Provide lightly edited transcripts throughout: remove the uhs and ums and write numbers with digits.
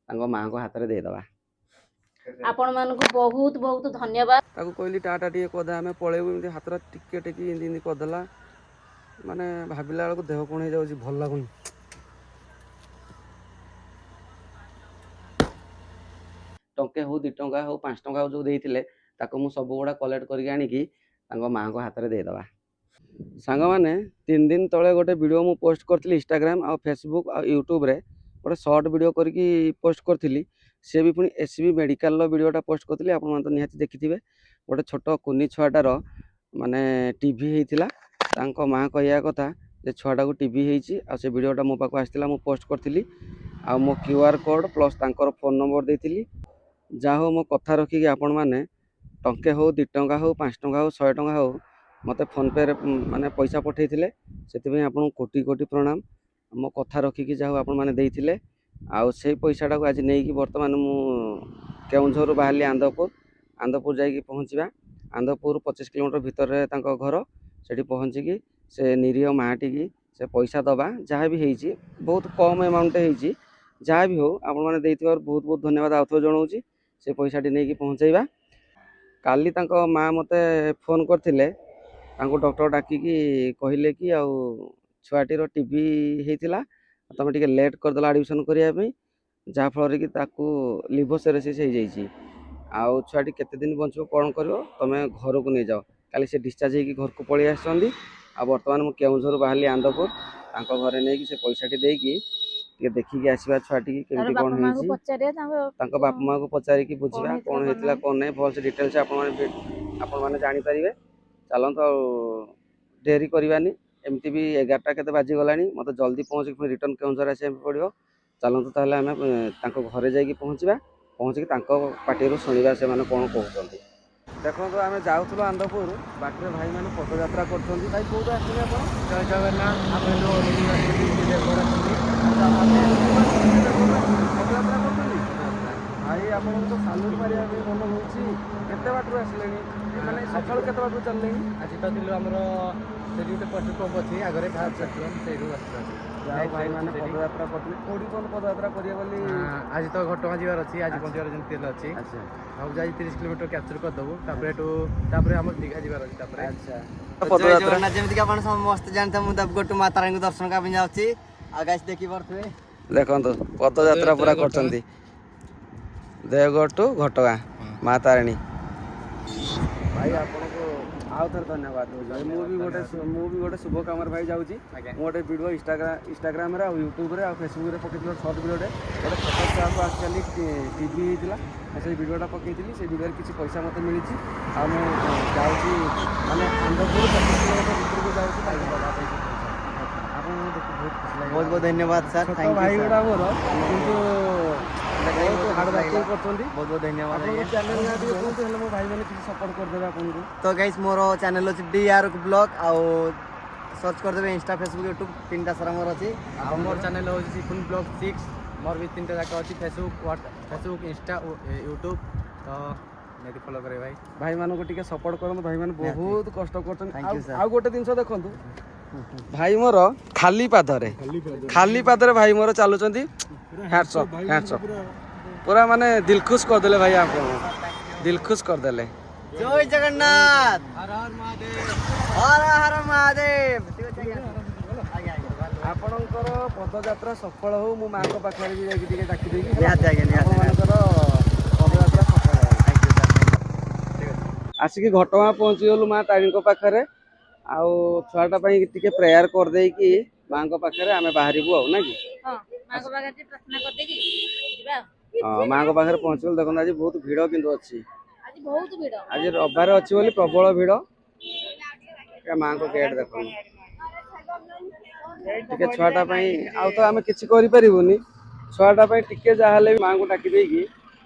माँ को हाथ में देदेबा आपण मानकु बहुत बहुत धन्यवाद। ताको कहली टाटा टी कदे आम पलैबू एमती हाथ टिके टेकी एमती करदेला माने भाविला बेलू देह कौन हो जाऊँ भल लगुनि। टंके हो 2 टंका हो 5 टंका हो जो देइथिले ताको मु सब गुड़ा कलेक्ट करके आनिकी माँ को हाथ में देदेबा। सांग मैंने 3 दिन तले गोटे वीडियो मु पोस्ट करथिली इंस्टाग्राम आ फेसबुक आ यूट्यूब रे गोटे शॉर्ट वीडियो करके पोस्ट करथिली। से भी पुणी एसबी मेडिकल वीडियोटा पोस्ट करथिली आपण मन तो निहाती देखिथिबे। गोटे छोट कुनी छुआटार माने टीवी हेइतिला तांको माँ कहया कथा जे छुआटा को टीवी हेइची आ से वीडियोटा मो पाको आस्तिला मु पोस्ट करथिली आ मो क्यूआर कोड प्लस तांकर फोन नंबर देइथिली। जा हो मो कथा रखिकी आपण माने टंके हो 2 टंका हो 5 टंका हो 100 टंका हो मते फोन पे रे माने पैसा पठेइथिले सेति आपन कोटि कोटि प्रणाम। मो कथा रखिकी जा हो आपण माने देइथिले आउ से पैसाटा को आज नेइकी वर्तमान मु केउझर बाहरली आंदपुर जाइकी पहुँचवा। आंदपुर 25 किलोमीटर भितर रे तांको घर सेठी पहुँचिकी से निरीह माटी की से पैसा दबा जहाँ भी हेइची बहुत कम अमाउंट हेइची जहाँ भी हो आपण माने देइथिबार बहुत बहुत धन्यवाद आउथो जणाउची। से पैसाटी नेइकी पहुँचेଇବା। काली तांको माँ मते फोन करथिले तांको डॉक्टर डाकिकी कहिले कि आउ छुआटीर टीबी हेइतिला तमे टिके लेट करदेला एडमिशन करिया पे जहाँ फल कि ताकू लिवर सेरोसिस हो जाइए आउ छुआटी केते दिन बंचो कौन कर तमें घर को नहीं जाओ काली से डिस्चार्ज होगी घर को पलि आसछंदी आ बर्तमान मु केउझर बाहरली आंदपुर तांको घरे नहीं कि से पैसाटी देकी टिके देखिकी आसीबा छुआटी केमती कोन हेइची तांको बाप माँ को पचारिकी बुझिबा कोन हेइतिला कोन नै भल से डिटेल्स आपण माने जानि परिबे। चलंत डेरी करवानी एमती भी 11टा केते बाजी गलानी मत जल्दी पहुँच रिटर्न केउझर आसे पड़ो। चलतु ताहले आमे तांको घरे जाइकी पहुँचवा पहुँचिकी तांको पार्टी शुणा से माने कौन कहते देखो तो आम जाऊँ आंदपुर बाटे भाई मैंने पदयात्रा कर भाई कौट आसते आप जय जगन्नाथ पदयात्रा कर भाई आपको तो सालूट मारिया मन होते बाटर आसले मैंने सका के बाटर चलले आज तो दिलु आमर से गोटे पेट्रोल पंप अच्छी आगे घाट से भाई मैंने पदयात्रा करते कौटी कौन पदयात्रा करिए बोली आज तो घटगाँ जीवार अच्छी आज पहुँचार जमी अच्छी अच्छा अब जाए 30 किलोमीटर कैप्चर करदेबू तापर आम दीघा जीवार अच्छी अच्छा जगन्नाथ जमीक आप समस्त जानते मुझे गोटू माता रानी को दर्शन करने जाऊँगी आगे देखी पारे देखो पदयात्रा पूरा कर देवगढ़ टू घटगाँ माँ तारिणी भाई आपको आउ थे धन्यवाद मु भी गोटे शुभ कम भाई जाऊँगी गोटे वीडियो इंस्टाग्राम रे यूट्यूब रे फेसबुक रे पकई सर्ट वीडियोटे गोटे छोट छुआ को एक्चुअली टीवी होता से वीडियोटा पकई से वीडियो किसी पैसा मत मिली जाऊँगी माने आंदपुर 25 किलोमीटर भितर को जाऊँगी बहुत बहुत धन्यवाद सर भाई गुड़ा मोर किंतु बहुत बहुत धन्यवाद चैनल मो भाई मैंने सपोर्ट करदे आपको तो गाइस मोर चैनल अच्छी DR ब्लॉग आउ सर्च करदे इंस्टा फेसबुक यूट्यूब 3टा सारा मोर अच्छी मोर चैनल हो सिपुन ब्लॉग 6 मोर भी 3टा जाक अच्छी फेसबुक इंस्टा यूट्यूब तो मेरी फॉलो करे भाई भाई मानको टिके सपोर्ट करन भाई माने बहुत कष्ट करछन आ गोटे दिन देखंतु भाई मोर खाली पादरे भाई मोर चलुचंदी हैट्स अप पूरा माने दिल खुश कर देले भाई आपको दिल खुश कर देले। जय जगन्नाथ हर हर महादेव आपणकर पदयात्रा सफल हो मु मां को पाखरे भी जाके टिके डाकी देगी पदयात्रा सफल हो आसिक घटगाँ पहुँची गलु माँ तारिणी पाखरे आउ छुआटा टिके प्रेयर कर देकी माँ को पाखरे आमे बाहरिबु आ ना कि हाँ माँ को पाखे पहुँच गल देखो आज बहुत भिड़ किंतु अच्छी आज रविवार अच्छी बोली प्रबल भिड़ माँ को गेट देख टिके छुआटा आउ तो आम कि छुआटा टिके जहाँ माँ को डाकी देकी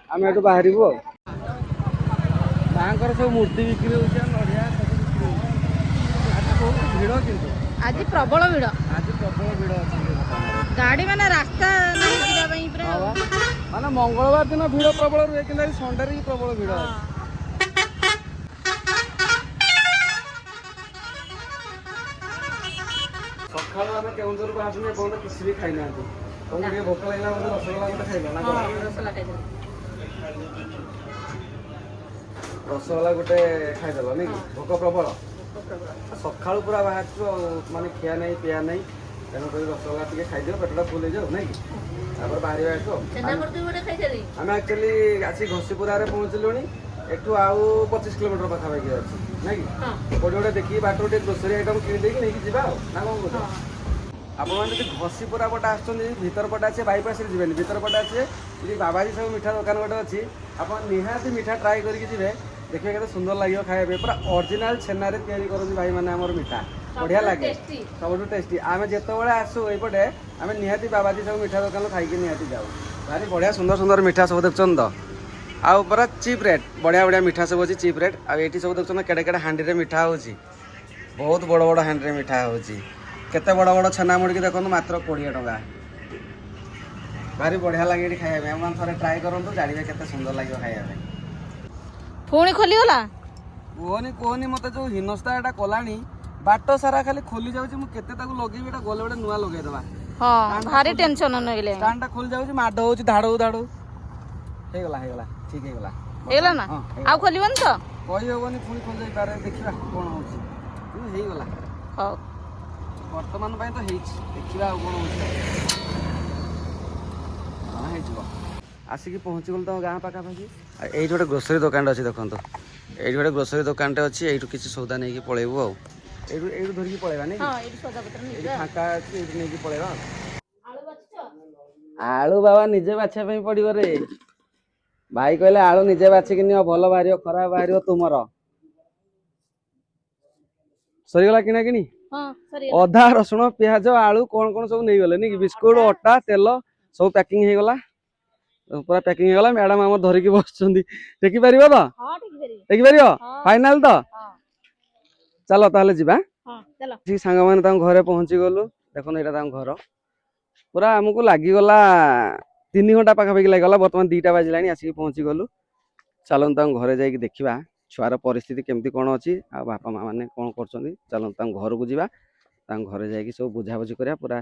आम एटू बाहर माँ सब मूर्ति बिक्री होडिया सब बिक्री आज बहुत भिड़ किंतु आज प्रबल भिड़ अच्छी गाड़ी माने रास्ता नहीं माने मंगलवार दिन भिड़ प्रबल रुए कि संडे भी प्रबल भिड़ सकाल आम केउझर बाहर किसी भी खाई ना ତମକୁ ଟିକେ ଭୋକ ଲାଗିଲା ବୋଧେ ରସଗୋଲା ଗୋଟେ ଖାଇଲ ନା କଣ? ହଁ ରସଗୋଲା ଖାଇଦେଲି। ରସଗୋଲା ଗୋଟେ ଖାଇଦେଲ ନାଇଁ କି? ଭୋକ ପ୍ରବଳ। ଭୋକ ପ୍ରବଳ। ସକାଳୁ ପୁରା ବାହାରିଛୁ ଆଉ ମାନେ ଖିଆ ନାହିଁ ପିଆ ନାହିଁ, ତେଣୁକରି ରସଗୋଲା ଟିକେ ଖାଇଦିଅ ପେଟଟା ଫୁଲ ହେଇଯାଉ ନାଇଁ କି? ତାପରେ ବାହାରିବା ଏଠୁ ଆଉ। ଛେନାପୋଡ଼ ତୁ ଗୋଟେ ଖାଇଦେଲି। ଆମେ ଆକ୍ଚୁଆଲି ଆସି ଘଷିପୁରାରେ ପହଞ୍ଚିଲୁଣି, ଏଠୁ ଆଉ 25 କିଲୋମିଟର ପାଖାପାଖି ଅଛି ନାଇଁ କି? ହଁ କୋଉଠି ଗୋଟେ ଦେଖିକି ବାଟରୁ ଟିକେ ଗ୍ରୋସରୀ ଆଇଟମ୍ କିଣିଦେଇକି ନେଇକି ଯିବା ଆଉ ନା କଣ କହୁଛ? ହଁ ଆପଣମାନେ ଯଦି ଘଷିପୁରା ପଟେ ଆସୁଛନ୍ତି ଭିତର ପଟେ ଆସିବେ, ବାଇପାସରେ ଯିବେନି, ଭିତର ପଟେ ଆସିବେ, ଯଦି ବାବାଜୀ ସବୁ ମିଠା ଦୋକାନ ଗୋଟେ ଅଛି, ଆପଣ ନିହାତି ମିଠା ଟ୍ରାଏ କରିକି ଯିବେ, ଦେଖିବେ କେତେ ସୁନ୍ଦର ଲାଗିବ ଖାଇବା ପାଇଁ। ପୁରା ଅରିଜିନାଲ ଛେନାରେ ତିଆରି କରନ୍ତି ଭାଇମାନେ ଆମର ମିଠା, ବଢ଼ିଆ ଲାଗେ, ଟେଷ୍ଟି। ସବୁଠୁ ଟେଷ୍ଟି। ଆମେ ଯେତେବେଳେ ଆସୁ ଏଇପଟେ ଆମେ ନିହାତି ବାବାଜୀ ସବୁ ମିଠା ଦୋକାନରୁ ଖାଇକି ନିହାତି ଯାଉ। ଭାରି ବଢ଼ିଆ ସୁନ୍ଦର ସୁନ୍ଦର ମିଠା ସବୁ ଦେଖୁଛନ୍ତି ତ, ଆଉ ପୁରା ଚିପ୍ ରେଟ୍, ବଢ଼ିଆ ବଢ଼ିଆ ମିଠା ସବୁ ଅଛି ଚିପ୍ ରେଟ୍। ଆଉ ଏଇଠି ସବୁ ଦେଖୁଛନ୍ତି କେଡ଼େ କେଡ଼େ ହାଣ୍ଡିରେ ମିଠା ହେଉଛି, ବହୁତ ବଡ଼ ବଡ଼ ହାଣ୍ଡିରେ ମିଠା ହେଉଛି। କେତେ ବଡ଼ ବଡ଼ ଛେନା ମୁଡ଼ିକି ଦେଖନ୍ତୁ ମାତ୍ର 20 ଟଙ୍କା। ଭାରି ବଢ଼ିଆ ଲାଗେ ଏଠି ଖାଇବା ପାଇଁ, ଆପଣ ଥରେ ଟ୍ରାଏ କରନ୍ତୁ, ଜାଣିବେ କେତେ ସୁନ୍ଦର ଲାଗିବ ଖାଇବା ପାଇଁ। ପୁଣି ଖୋଲିଗଲା। କୁହନି କୁହନି, ମୋତେ ଯେଉଁ ହିନସ୍ତା ଏଟା କଲାଣି, ବାଟ ସାରା ଖାଲି ଖୋଲି ଯାଉଛି, ମୁଁ କେତେ ତାକୁ ଲଗେଇବି, ଏଟା ଗଲେ ଗୋଟେ ନୂଆ ଲଗେଇଦେବା। ହଁ ଭାରି ଟେନସନ ନେଇଲେ। ଷ୍ଟାଣ୍ଡଟା ଖୋଲି ଯାଉଛି, ମାଡ଼ ହେଉଛି ଧାଡ଼ଉ ଧାଡ଼ଉ। ହେଇଗଲା ହେଇଗଲା, ଠିକ୍ ହେଇଗଲା। ହେଇଗଲା ନା? ହଁ, ଆଉ ଖୋଲିବନି ତ? କହିହେବନି, ପୁଣି ଖୋଲି ଯାଇପାରେ, ଦେଖିବା କ'ଣ ହେଉଛି। କିନ୍ତୁ ହେଇଗଲା, ହଉ ବର୍ତ୍ତମାନ ପାଇଁ ତ ହେଇଛି, ଦେଖିବା ଆଉ କ'ଣ ହେଉଛି। ହଁ ହେଇଯିବ। ଆସିକି ପହଞ୍ଚିଗଲୁ ତମ ଗାଁ ପାଖାପାଖି। ଆଉ ଏଇଠି ଗୋଟେ ଗ୍ରୋସରୀ ଦୋକାନଟେ ଅଛି ଦେଖନ୍ତୁ, ଏଇଠି ଗୋଟେ ଗ୍ରୋସରୀ ଦୋକାନଟେ ଅଛି, ଏଇଠୁ କିଛି ସଉଦା ନେଇକି ପଳେଇବୁ ଆଉ। ଏଇଠୁ ଏଇଠୁ ଧରିକି ପଳେଇବା ନାଇଁ କି? ହଁ ଏଇଠି ସଦାପତ୍ର ଏଇଠି ନେଇଯିବା। ଫାଙ୍କା ଅଛି, ଏଇଠି ନେଇକି ପଳେଇବା ଆଉ। ଆଳୁ ବାଛୁଛ? ଆଳୁ ବାବା ନିଜେ ବାଛିବା ପାଇଁ ପଡ଼ିବ ରେ। ଭାଇ କହିଲେ ଆଳୁ ନିଜେ ବାଛିକି ନିଅ, ଭଲ ବାହାରିବ ଖରାପ ବାହାରିବ ତୁମର। ସରିଗଲା କିଣା କିଣି? ହଁ ସରି। ଅଦା ରସୁଣ ପିଆଜ ଆଳୁ କ'ଣ କ'ଣ ସବୁ ନେଇଗଲେ ନାଇଁ କି? ବିସ୍କୁଟ ଅଟା ତେଲ ସବୁ ପ୍ୟାକିଂ ହେଇଗଲା, ପୁରା ପ୍ୟାକିଂ ହେଇଗଲା। ମ୍ୟାଡାମ ଆମର ଧରିକି ବସୁଛନ୍ତି, ଟେକି ପାରିବ ତ? ହଁ ଠିକ ପାରିବି। ଟେକି ପାରିବ? ହଁ ଫାଇନାଲ ତ? ହଁ ଚାଲ ତାହେଲେ ଯିବା। ହଁ ଚାଲ। ସାଙ୍ଗମାନେ ତାଙ୍କ ଘରେ ପହଞ୍ଚି ଗଲୁ, ଦେଖନ୍ତୁ ଏଇଟା ତାଙ୍କ ଘର। ପୁରା ଆମକୁ ଲାଗିଗଲା 3 ଘଣ୍ଟା ପାଖାପାଖି ଲାଗିଗଲା, ବର୍ତ୍ତମାନ 2ଟା ବାଜିଲାଣି ଆସିକି ପହଞ୍ଚି ଗଲୁ। ଚାଲନ୍ତୁ ତାଙ୍କ ଘରେ ଯାଇକି ଦେଖିବା ଛୁଆର ପରିସ୍ଥିତି କେମିତି କ'ଣ ଅଛି, ଆଉ ବାପା ମା ମାନେ କ'ଣ କରୁଛନ୍ତି। ଚାଲନ୍ତୁ ତାଙ୍କ ଘରକୁ ଯିବା, ତାଙ୍କ ଘରେ ଯାଇକି ସବୁ ବୁଝାବୁଝି କରିବା, ପୁରା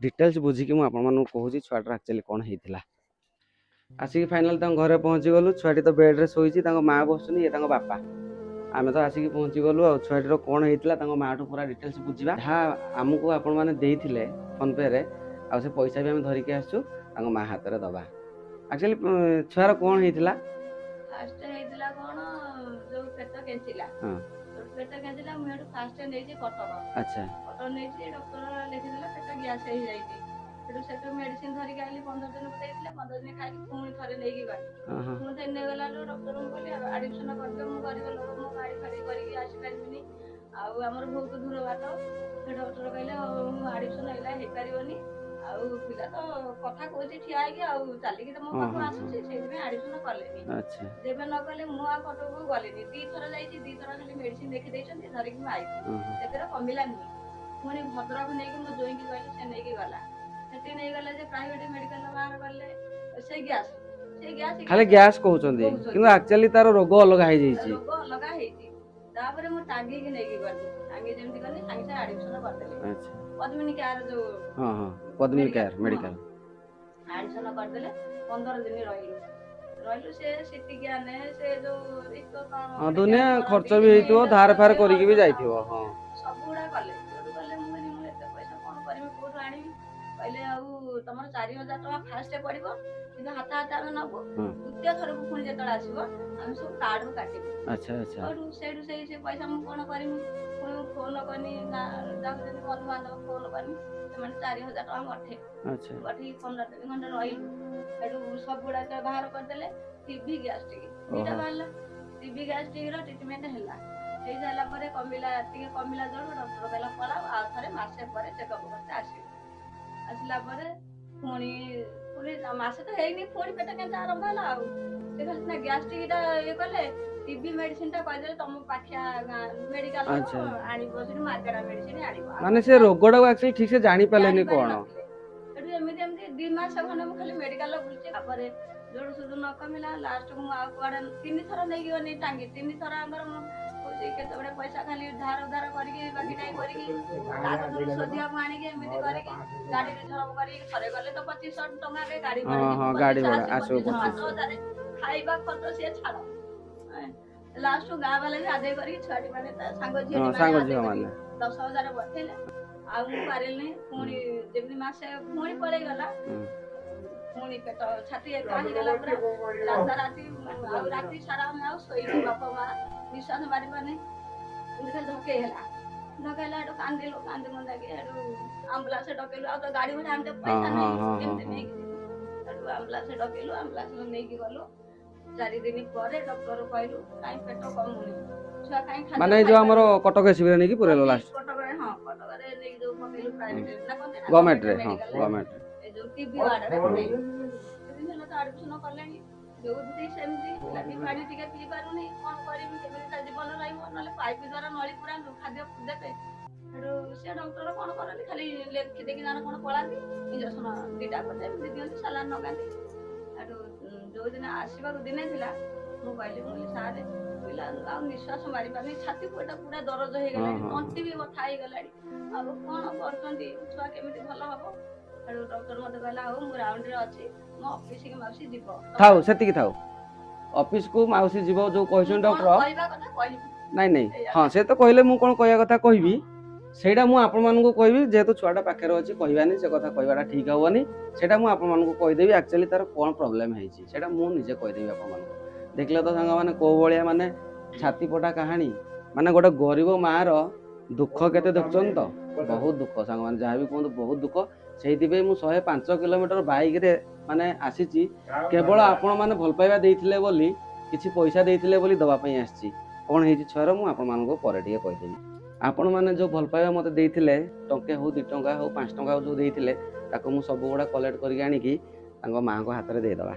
ଡିଟେଲ୍ସ ବୁଝିକି ମୁଁ ଆପଣମାନଙ୍କୁ କହୁଛି ଛୁଆଟାର ଆକ୍ଚୁଆଲି କ'ଣ ହେଇଥିଲା। ଆସିକି ଫାଇନାଲ ତାଙ୍କ ଘରେ ପହଞ୍ଚି ଗଲୁ। ଛୁଆଟି ତ ବେଡ୍ରେ ଶୋଇଛି, ତାଙ୍କ ମାଆ ବସୁଛନ୍ତି, ଇଏ ତାଙ୍କ ବାପା। ଆମେ ତ ଆସିକି ପହଞ୍ଚି ଗଲୁ ଆଉ। ଛୁଆଟିର କ'ଣ ହେଇଥିଲା ତାଙ୍କ ମାଆଠୁ ପୁରା ଡିଟେଲ୍ସ ବୁଝିବା। ଯାହା ଆମକୁ ଆପଣମାନେ ଦେଇଥିଲେ ଫୋନ୍ ପେରେ, ଆଉ ସେ ପଇସା ବି ଆମେ ଧରିକି ଆସିଛୁ, ତାଙ୍କ ମାଆ ହାତରେ ଦେବା। ଆକ୍ଚୁଆଲି ଛୁଆର କ'ଣ ହେଇଥିଲା? ଫାଷ୍ଟ ହେଇଥିଲା କ'ଣ, ଯୋଉ ପେଟ କେଞ୍ଚିଲା। ହଁ ପେଟ କେଞ୍ଚିଲା, ମୁଁ ଏଠୁ ଫାଷ୍ଟ ନେଇଛି କଟକ। ଆଚ୍ଛା କଟକ ନେଇଛି, ଡକ୍ଟର ଲେଖିଦେଲା ପେଟ ଗ୍ୟାସ୍ ହେଇଯାଇଛି। ସେଠୁ ମେଡିସିନ ଧରିକି ଆଇଲି, 15 ଦିନ ଦେଇଥିଲେ, 15 ଦିନ ଖାଇକି ପୁଣି ଥରେ ନେଇକି ଗଲି। ପୁଣି ଥରେ ନେଇଗଲାଠୁ ଡକ୍ଟରଙ୍କୁ କହିଲି ଆଡମିସନ କରିଦିଅ, ମୁଁ ଗରିବ ଲୋକ, ମୁଁ ଗାଡି ଫାଡି କରିକି ଆସିପାରିବିନି, ଆଉ ଆମର ବହୁତ ଦୂର ବାଟ। ସେ ଡକ୍ଟର କହିଲେ ମୁଁ ଆଡମିସନ ହେଲା ହେଇପାରିବନି, ଆଉ ପିଲା ତ କଥା କହୁଛି ଠିଆ ହେଇକି, ଆଉ ଚାଲିକି ତ ମୋ ପାଖକୁ ଆସୁଛି, ସେଇଥିପାଇଁ ଆଡମିସନ କଲେନି। ଆଚ୍ଛା ଯେବେ ନ କଲେ ମୁଁ ଆଉ କଟକକୁ ଗଲିନି। 2 ଥର ଯାଇଛି, 2 ଥର ଖାଲି ମେଡିସିନ ଲେଖିଦେଇଛନ୍ତି, ଧରିକି ମୁଁ ଆଇଛି, ସେଥିରେ କମିଲାନି। ପୁଣି ଭଦ୍ରକ ନେଇକି ମୋ ଜୋଇଁକି କହିଲି, ସେ ନେଇକି ଗଲା। ସେଠି ନେଇଗଲା ଯେ ପ୍ରାଇଭେଟ ମେଡିକାଲ ବାହାର କଲେ, ସେଇ ଗ୍ୟାସ୍ ଖାଲି ଗ୍ୟାସ୍ କହୁଛନ୍ତି, କିନ୍ତୁ ଆକ୍ଚୁଆଲି ତାର ରୋଗ ଅଲଗା ହେଇଯାଇଛି। ରୋଗ ଅଲଗା ହେଇଛି। ତାପରେ ମୁଁ ଟାଙ୍ଗିକି ନେଇକି ଗଲି, ଟାଙ୍ଗି ଯେମିତି ଗଲି ସାଙ୍ଗେ ସାଙ୍ଗେ ଆଡମିସନ କରିଦେଲି। ଆଚ୍ଛା ପଦ୍ମିନୀ କେୟାର ଯୋଉ ପଦ୍ମିନୀ କେୟାର ମେଡିକାଲ ଆଡମିସନ କରିଦେଲେ। 15 ଦିନ ରହିଲୁ, ସେ ସିଟି ସ୍କାନ, ସେ ଯୋଉ ଦୁନିଆ ଖର୍ଚ୍ଚ ବି ହେଇଥିବ, ଧାର ଫାର କରିକି ବି ଯାଇଥିବ। ହଁ ସବୁଗୁଡା କଲେ। ଯୋଉଠୁ କଲେ ମୁଁ କହିଲି ମୁଁ ଏତେ ପଇସା କ'ଣ କରିବି, କୋଉଠୁ ଆଣିବି? କହିଲେ ଆଉ ତମର 4,000 ଟଙ୍କା ଫାଷ୍ଟ ପଡିବ, କିନ୍ତୁ ହାତ ହାତ ଆମେ ନବୁ, ଦ୍ୱିତୀୟ ଥରକୁ ପୁଣି ଯେତେବେଳେ ଆସିବ ଆମେ ସବୁ କାର୍ଡରୁ କାଟିବୁ। ଆଚ୍ଛା ଆଚ୍ଛା ସେଇଠୁ ସେ ପଇସା ମୁଁ କ'ଣ କରିବି? ପୁଣି ଫୋନ କନି, ଯାହାକୁ ଯେମିତି ବନ୍ଧୁବାନ୍ଧବ ଫୋନ କନି, ସେମାନେ 4,000 ଟଙ୍କା ପଠେଇଲେ। ପଠେଇକି 15 ଦିନ ଖଣ୍ଡେ ରହିଲୁ। ସେଠୁ ସବୁଗୁଡାକ ବାହାର କରିଦେଲେ। ଟିଭି ଗ୍ୟାଷ୍ଟ୍ରିକ 2ଟା ବାହାରିଲା। ଟିଭି ଗ୍ୟାଷ୍ଟ୍ରିକର ଟ୍ରିଟମେଣ୍ଟ ହେଲା। ହେଇସାରିଲା ପରେ ଟିକେ କମିଲା ଯୋଉଠୁ ଡକ୍ଟର କହିଲା ପଳାଅ, ଆଉ ଥରେ ମାସେ ପରେ ଚେକଅପ୍ କରିତେ ଆସିବ। ଆସିଲା ପରେ ପୁଣି ମାସେ ତ ହେଇନି, ପୁଣି ପେଟ କେମିତି ଆରମ୍ଭ ହେଲା। ଆଉ ସେ ଖାଲି ସିନା ଗ୍ୟାଷ୍ଟ୍ରିକଟା ଇଏ କଲେ, ଟିଭି ମେଡିସିନଟା କହିଦେଲେ ତମ ପାଖିଆ ମେଡିକାଲ ଆଣିବ, ସେଠି ମାଗଣା ମେଡିସିନ ଆଣିବ। ମାନେ ସେ ରୋଗଟାକୁ ଆକ୍ଚୁଆଲି ଠିକ ସେ ଜାଣି ପାରିଲେନି କ'ଣ। ସେଠୁ ଏ ଏମିତି 2 ମାସ ଖଣ୍ଡେ ମୁଁ ଖାଲି ମେଡିକାଲ ବୁଲିଛି। ତାପରେ ଯୋଉଠୁ ସୁଧୁ ନ କମିଲା ଲାଷ୍ଟକୁ ମୁଁ ଆଉ କୁଆଡେ 3 ଥର ନେଇକି ଗଲି ଟାଙ୍ଗି 3 ଥର ଆମର ମୁଁ ହଉଛି କେତେବେଳେ ପଇସା ଖାଲି ଧାର ଉଧାର କରିକି ବାକି ଟାଇ କରିକି କାଗଜରୁ ଶୋଧିବାକୁ ଆଣିକି ଏମିତି କରିକି ଗାଡିରେ ଝରବ କରିକି ଥରେ ଗଲେ ତ 2500 ଟଙ୍କା ଗାଡି ହଁ ଗାଡି ଭଡା ଆସିବ 5,000 ଖାଇବା ଖର୍ଚ୍ଚ ସିଏ ଛାଡ। ଲାଷ୍ଟକୁ ଗାଁ ବାଲା ବି ଆଦାୟ କରିକି ଛୁଆଟି ମାନେ ତା ସାଙ୍ଗ ଝିଅ ସାଙ୍ଗ ମାନେ ଝିଅ ଆଦାୟ ମାନେ କରିକି 10,000 ପଠେଇଲେ। ଆଉ ମୁଁ ପାରିଲିନି। ପୁଣି ଯେମିତି ମାସେ ପୁଣି ପଳେଇ ଗଲା। ପୁଣି ପେଟ ଛାତି ଏକା ହେଇଗଲା ପୁରା ରାତା ରାତି ଆଉ ରାତି ସାରା ଆମେ ଆଉ ଶୋଇଲୁ ବାପା ମା ନିଶ୍ୱାସ ମାରି ପାରୁନି। ଏମିତି ଖାଲି ଧକେଇ ହେଲା ହେଠୁ କାନ୍ଦିଲୁ କାନ୍ଦି ମୁନ୍ଦାକି ହେଠୁ ଆମ୍ବୁଲାନ୍ସ ଡକେଇଲୁ। ଆଉ ତ ଗାଡି ଭଡା ଆଣିତେ ପଇସା ନାହିଁ କେମିତି ନେଇକି ଯିବୁ। ହେଠୁ ଆମ୍ବୁଲାନ୍ସ ଡକେଇଲୁ ଆମ୍ବୁଲାନ୍ସ ନେଇକି ଗଲୁ। 4 ଦିନ ପରେ ଡକ୍ଟର କହିଲୁ କାଇଁ ପେଟ କମୁନି ଛୁଆ କାଇଁ ଖାଦ୍ୟ ମାନେ ଯୋଉ ଆମର କଟକ ଏସିବିରେ ନେଇକି ପୁରେଇଲ ଲାଷ୍ଟ କଟକରେ ହଁ କଟକରେ ନେଇକି ଯୋଉ ପକେଇଲୁ ପ୍ରାଇଭେଟ ନା କଣ ଗଭର୍ଣ୍ଣମେଣ୍ଟରେ ହଁ ଗଭର୍ଣ୍ଣମେଣ୍ଟରେ ଏ ଯୋଉ ଟିବି ୱାର୍ଡରେ ପକେଇଲୁ। ସେଦିନ ତ ଆଡମିସନ କଲେଣି ଯୋଉଠି ସେମିତି ପିଲା ବି ପାଣି ଟିକେ ପିଇ ପାରୁନି କଣ କରିବି କେମିତି ତା ଜୀବନ ରହିବ। ନହେଲେ ପାଇପ୍ ଦ୍ୱାରା ନଳି ପୁରାନ୍ତୁ ଖାଦ୍ୟ ଦେବେ। ସେଠୁ ସେ ଡକ୍ଟର କଣ କରନ୍ତି ଖାଲି ଲେଖି ଦେଇକି ତାର କଣ ପଳାନ୍ତି ଇଞ୍ଜେକ୍ସନ 2ଟା କରିଦେବେ ଏମିତି ଦିଅନ୍ତି ସାଲାଇନ ଲଗାନ୍ତି। ସେଠୁ ଯୋଉଦିନ ଆସିବାକୁ ଦିନେ ଥିଲା ମୁଁ କହିଲି ସାରେ ପିଲା ଆଉ ନିଶ୍ୱାସ ମାରି ପାରୁନି ଛାତି ପେଟ ପୁରା ଦରଜ ହେଇଗଲାଣି ତଣ୍ଟି ବି ବଥା ହେଇଗଲାଣି ଆଉ କଣ କରୁଛନ୍ତି ଛୁଆ କେମିତି ଭଲ ହବ। ସେଠୁ ଡକ୍ଟର ମତେ କହିଲା ହଉ ମୁଁ ରାଉଣ୍ଡରେ ଅଛି ମୋ ଅଫିସକି ମାଉସୀ ଯିବ ଥାଉ ସେତିକି ଥାଉ ଅଫିସକୁ ମାଉସୀ ଯିବ ଯୋଉ କହିଛନ୍ତି ଡକ୍ଟର କହିବା କଥା କହିବି ନାଇଁ ହଁ ସେ ତ କହିଲେ ମୁଁ କଣ କହିବା କଥା କହିବି ସେଇଟା ମୁଁ ଆପଣମାନଙ୍କୁ କହିବି ଯେହେତୁ ଛୁଆଟା ପାଖରେ ଅଛି କହିବାନି ସେ କଥା କହିବାଟା ଠିକ ହବନି। ସେଇଟା ମୁଁ ଆପଣମାନଙ୍କୁ କହିଦେବି ଆକ୍ଚୁଆଲି ତାର କଣ ପ୍ରୋବ୍ଲେମ ହେଇଛି ସେଇଟା ମୁଁ ନିଜେ କହିଦେବି ଆପଣମାନଙ୍କୁ। ଦେଖିଲେ ତ ସାଙ୍ଗମାନେ କୋଉ ଭଳିଆ ମାନେ ଛାତି ପଟା କାହାଣୀ ମାନେ ଗୋଟେ ଗରିବ ମାର ଦୁଃଖ କେତେ ଦେଖୁଛନ୍ତି ତ ବହୁତ ଦୁଃଖ ସାଙ୍ଗମାନେ ଯାହା ବି କୁହନ୍ତୁ ବହୁତ ଦୁଃଖ। ସେଇଥିପାଇଁ ମୁଁ 105 କିଲୋମିଟର ବାଇକରେ ମାନେ ଆସିଛି କେବଳ ଆପଣ ମାନେ ଭଲ ପାଇବା ଦେଇଥିଲେ ବୋଲି କିଛି ପଇସା ଦେଇଥିଲେ ବୋଲି ଦବା ପାଇଁ ଆସିଛି। କଣ ହେଇଛି ଛୁଆର ମୁଁ ଆପଣମାନଙ୍କୁ ପରେ ଟିକେ କହିଦେବି। ଆପଣମାନେ ଯୋଉ ଭଲ ପାଇବା ମୋତେ ଦେଇଥିଲେ ଟଙ୍କେ ହଉ 2 ଟଙ୍କା ହଉ 5 ଟଙ୍କା ହଉ ଯୋଉ ଦେଇଥିଲେ ତାକୁ ମୁଁ ସବୁ ଗୁଡ଼ା କଲେକ୍ଟ କରିକି ଆଣିକି ତାଙ୍କ ମାଆଙ୍କ ହାତରେ ଦେଇଦେବା।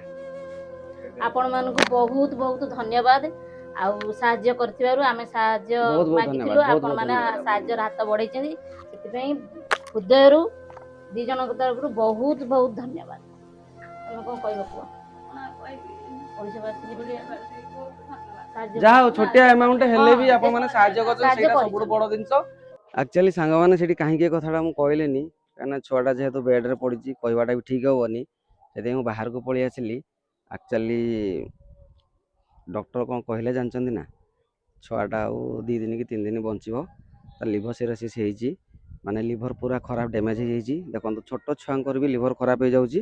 ଆପଣମାନଙ୍କୁ ବହୁତ ବହୁତ ଧନ୍ୟବାଦ ଆଉ ସାହାଯ୍ୟ କରିଥିବାରୁ ଆମେ ସାହାଯ୍ୟ ମାଗିଥିଲୁ ଆପଣମାନେ ସାହାଯ୍ୟର ହାତ ବଢେଇଛନ୍ତି ସେଥିପାଇଁ ହୃଦୟରୁ 2 ଜଣଙ୍କ ତରଫରୁ ବହୁତ ବହୁତ ଧନ୍ୟବାଦ। ତମେ କଣ କହିବ କୁହ? ଯାହା ହଉ ଛୋଟିଆ ଆମାଉଣ୍ଟ ହେଲେ ବି ଆପଣମାନେ ସାହାଯ୍ୟ କରୁଛନ୍ତି ସେଇଟା ସବୁଠୁ ବଡ଼ ଜିନିଷ। ଆକ୍ଚୁଆଲି ସାଙ୍ଗମାନେ ସେଠି କାହିଁକି ଏ କଥାଟା ମୁଁ କହିଲିନି କାହିଁକିନା ଛୁଆଟା ଯେହେତୁ ବେଡ୍ରେ ପଡ଼ିଛି କହିବାଟା ବି ଠିକ୍ ହବନି ସେଥିପାଇଁ ମୁଁ ବାହାରକୁ ପଳେଇ ଆସିଲି। ଆକ୍ଚୁଆଲି ଡକ୍ଟର କ'ଣ କହିଲେ ଜାଣିଛନ୍ତି ନା ଛୁଆଟା ଆଉ 2 ଦିନ କି 3 ଦିନ ବଞ୍ଚିବ। ତା ଲିଭର ସିରୋସିସ୍ ହେଇଛି ମାନେ ଲିଭର ପୁରା ଖରାପ ଡ୍ୟାମେଜ୍ ହେଇଯାଇଛି। ଦେଖନ୍ତୁ ଛୋଟ ଛୁଆଙ୍କର ବି ଲିଭର ଖରାପ ହେଇଯାଉଛି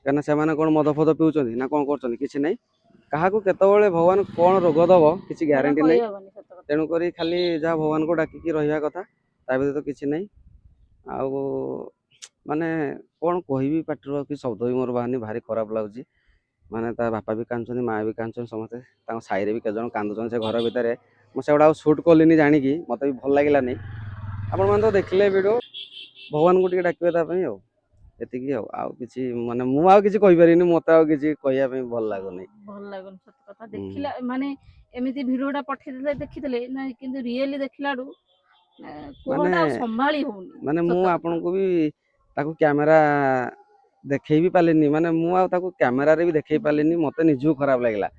କାହିଁକିନା ସେମାନେ କ'ଣ ମଦ ଫଦ ପିଉଛନ୍ତି ନା କ'ଣ କରୁଛନ୍ତି କିଛି ନାହିଁ। କାହାକୁ କେତେବେଳେ ଭଗବାନ କ'ଣ ରୋଗ ଦେବ କିଛି ଗ୍ୟାରେଣ୍ଟି ନାହିଁ। ତେଣୁକରି ଖାଲି ଯାହା ଭଗବାନଙ୍କୁ ଡାକିକି ରହିବା କଥା ତା ବ୍ୟତୀତ କିଛି ନାହିଁ। ଆଉ ମାନେ କ'ଣ କହିବି ପାଟିର କି ଶବ୍ଦ ବି ମୋର ବାହାରୁନି ଭାରି ଖରାପ ଲାଗୁଛି। ମାନେ ତା ବାପା ବି କାନ୍ଦୁଛନ୍ତି ମାଆ ବି କାନ୍ଦୁଛନ୍ତି ସମସ୍ତେ ତାଙ୍କ ସାହିରେ ବି କେତେଜଣ କାନ୍ଦୁଛନ୍ତି ସେ ଘର ଭିତରେ। ମୁଁ ସେଗୁଡ଼ା ଆଉ ସୁଟ୍ କଲିନି ଜାଣିକି ମୋତେ ବି ଭଲ ଲାଗିଲାନି। ଆପଣମାନେ ତ ଦେଖିଲେ ଭିଡ଼ିଓ ଭଗବାନଙ୍କୁ ଟିକେ ଡାକିବେ ତା ପାଇଁ ଆଉ ଏତିକି ଆଉ କିଛି ମାନେ ମୁଁ ଆଉ କିଛି କହିପାରିବିନି। ମୋତେ ଆଉ କିଛି କହିବା ପାଇଁ ଭଲ ଲାଗୁନି ସତ କଥା ଦେଖିଲା ମାନେ ଏମିତି ଭିଡିଓଟା ପଠେଇଥିଲେ ଦେଖିଥିଲେ ନା କିନ୍ତୁ ରିଏଲି ଦେଖିଲାଠୁ କୋହଟା ଆଉ ସମ୍ଭାଳି ହଉନି। ମାନେ ମୁଁ ଆପଣଙ୍କୁ ବି ତାକୁ କ୍ୟାମେରା ଦେଖେଇ ବି ପାରିଲିନି ମାନେ ମୁଁ ଆଉ ତାକୁ କ୍ୟାମେରାରେ ବି ଦେଖେଇ ପାରିଲିନି। ମୋତେ ନିଜକୁ ଖରାପ ଲାଗିଲା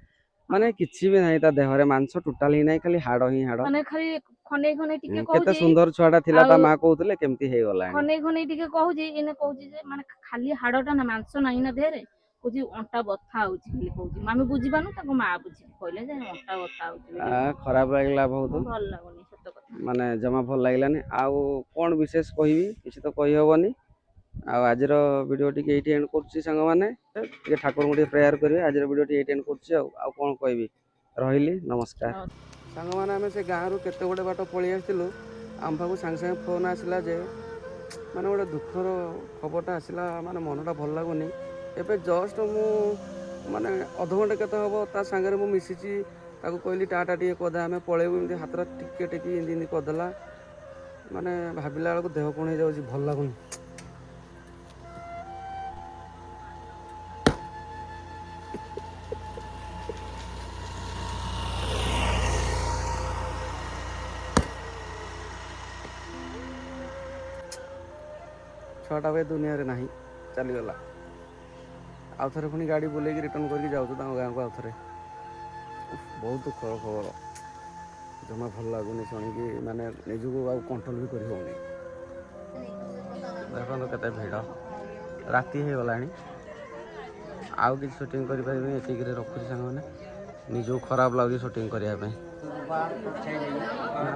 ମାନେ କିଛି ବି ନାହିଁ ତା ଦେହରେ ମାଂସ ଟୋଟାଲ ହିଁ ନାହିଁ ଖାଲି ହାଡ଼ ହିଁ ହାଡ଼ ମାନେ ଖାଲି ଖଣ୍ଡେଇ ଖଣ୍ଡେଇ ଟିକେ କେତେ ସୁନ୍ଦର ଛୁଆଟା ଥିଲା ତା ମା କହୁଥିଲେ କେମିତି ହେଇଗଲାଣି ଖଣ୍ଡେଇ ଖଣ୍ଡେଇ ଟିକେ କହୁଛି ଏନେ କହୁଛି ଯେ ମାନେ ଖାଲି ହାଡ଼ଟା ନା ମାଂସ ନାହିଁ ନା ଦେହରେ କହୁଛି ଅଣ୍ଟା ବଥା ହଉଛି ଖାଲି କହୁଛି ଆମେ ବୁଝିପାରୁନୁ ତାଙ୍କ ମା ବୁଝିକି କହିଲେ ଯେ ଅଣ୍ଟା ବଥା ହଉଛି। ଖରାପ ଲାଗିଲା ବହୁତ ଭଲ ଲାଗୁନି ସତ କଥା ମାନେ ଜମା ଭଲ ଲାଗିଲାନି। ଆଉ କ'ଣ ବିଶେଷ କହିବି କିଛି ତ କହିହବନି। ଆଉ ଆଜିର ଭିଡ଼ିଓ ଟିକେ ଏଇଠି ଏଣ୍ଡ କରୁଛି ସାଙ୍ଗମାନେ ଟିକେ ଠାକୁରଙ୍କୁ ଟିକେ ପ୍ରେୟାର କରିବେ। ଆଜିର ଭିଡ଼ିଓ ଟିକେ ଏଇଠି ଏଣ୍ଡ କରୁଛି ଆଉ କ'ଣ କହିବି ରହିଲି ନମସ୍କାର। ସାଙ୍ଗମାନେ ଆମେ ସେ ଗାଁରୁ କେତେ ଗୋଟେ ବାଟ ପଳେଇ ଆସିଥିଲୁ ଆମ ପାଖକୁ ସାଙ୍ଗେ ସାଙ୍ଗେ ଫୋନ୍ ଆସିଲା ଯେ ମାନେ ଗୋଟେ ଦୁଃଖର ଖବରଟା ଆସିଲା ମାନେ ମନଟା ଭଲ ଲାଗୁନି। ଏବେ ଜଷ୍ଟ ମୁଁ ମାନେ ଅଧଘଣ୍ଟେ କେତେ ହେବ ତା ସାଙ୍ଗରେ ମୁଁ ମିଶିଛି ତାକୁ କହିଲି ଟାଟା ଟିକେ କରିଦେ ଆମେ ପଳେଇବୁ ଏମିତି ହାତଟା ଟିକେ ଟେକି ଏମିତି କରିଦେଲା ମାନେ ଭାବିଲା ବେଳକୁ ଦେହ କ'ଣ ହେଇଯାଉଛି ଭଲ ଲାଗୁନି। ଛୁଆଟା ଭାଇ ଦୁନିଆରେ ନାହିଁ। ଚାଲିଗଲା। ଆଉ ଥରେ ପୁଣି ଗାଡ଼ି ବୁଲେଇକି ରିଟର୍ନ କରିକି ଯାଉଛୁ ତାଙ୍କ ଗାଁକୁ ଆଉ ଥରେ। ବହୁତ ଦୁଃଖର ଖବର, ଜମା ଭଲ ଲାଗୁନି ଶୁଣିକି, ମାନେ ନିଜକୁ ଆଉ କଣ୍ଟ୍ରୋଲ ବି କରି ହେଉନି। ଦେଖନ୍ତୁ କେତେ ଭିଡ଼, ରାତି ହେଇଗଲାଣି, ଆଉ କିଛି ସୁଟିଂ କରିପାରିବିନି, ଏତିକିରେ ରଖୁଛି ସାଙ୍ଗମାନେ। ନିଜକୁ ଖରାପ ଲାଗୁଛି ସୁଟିଂ କରିବା ପାଇଁ। ନା